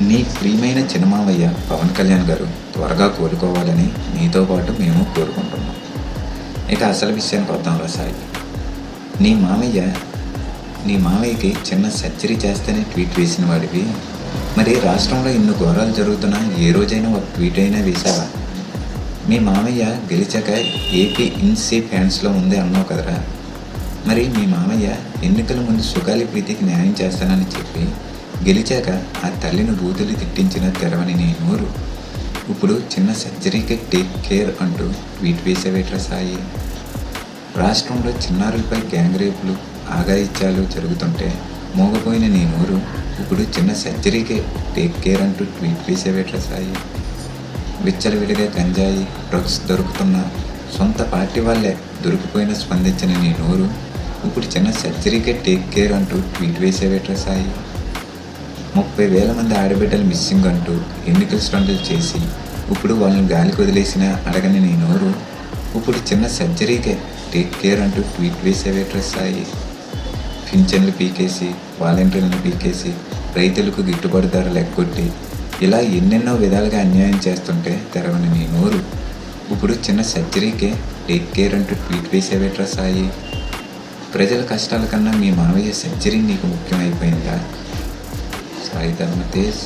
నీ ప్రియమైన చిన్నమావయ్య పవన్ కళ్యాణ్ గారు త్వరగా కోలుకోవాలని నీతో పాటు మేము కోరుకుంటున్నాం. ఇక అసలు విషయానికి వద్దాంరా సాయి. నీ మామయ్యకి చిన్న సర్జరీ చేస్తేనే ట్వీట్ వేసిన వాడివి, మరి రాష్ట్రంలో ఇన్ని ఘోరాలు జరుగుతున్నా ఏ రోజైనా ఒక ట్వీట్ అయినా వేశావా? మీ మామయ్య గెలిచాక ఏపీ ఇన్సీ ఫ్యాన్స్లో ఉంది అన్నావు కదరా. మరి మీ మామయ్య ఎన్నికల ముందు సుగాలి ప్రీతికి న్యాయం చేస్తానని చెప్పి గెలిచాక ఆ తల్లిని బూతులు తిట్టించిన తెరవని నీ నోరు ఇప్పుడు చిన్న సర్జరీకి టేక్ కేర్ అంటూ ట్వీట్ వేసేవేట్రా సాయి. రాష్ట్రంలో చిన్నారులపై గ్యాంగ్ రేపులు ఆగాయిత్యాలు జరుగుతుంటే మోగపోయిన నీ నోరు ఇప్పుడు చిన్న సర్జరీకే టేక్ కేర్ అంటూ ట్వీట్ వేసేవేట్రా సాయి. విచ్చలవిడిగా గంజాయి డ్రగ్స్ దొరుకుతున్న సొంత పార్టీ వాళ్ళే దొరికిపోయిన స్పందించిన నీ నోరు ఇప్పుడు చిన్న సర్జరీకే టేక్ కేర్ అంటూ ట్వీట్ వేసేవేట్రా సాయి. 30,000 మంది ఆడబిడ్డలు మిస్సింగ్ అంటూ ఎన్నికల స్టంటులు చేసి ఇప్పుడు వాళ్ళని గాలికి వదిలేసిన అడగని నీ నోరు ఇప్పుడు చిన్న సర్జరీకే టేక్ కేర్ అంటూ ట్వీట్ వేసేవేట్రా సాయి. పింఛన్లు పీకేసి వాలంటీర్లను పీకేసి రైతులకు గిట్టుబాటు ధరలు ఎగ్గొట్టి ఇలా ఎన్నెన్నో విధాలుగా అన్యాయం చేస్తుంటే తెరవని నీ నోరు ఇప్పుడు చిన్న సర్జరీకే టేక్ కేర్ అంటూ ట్వీట్ వేసేవేట్రా సాయి. ప్రజల కష్టాల కన్నా మీ మావయ్య సర్జరీ నీకు ముఖ్యమైపోయిందా సాయి ధర్మతేజ్?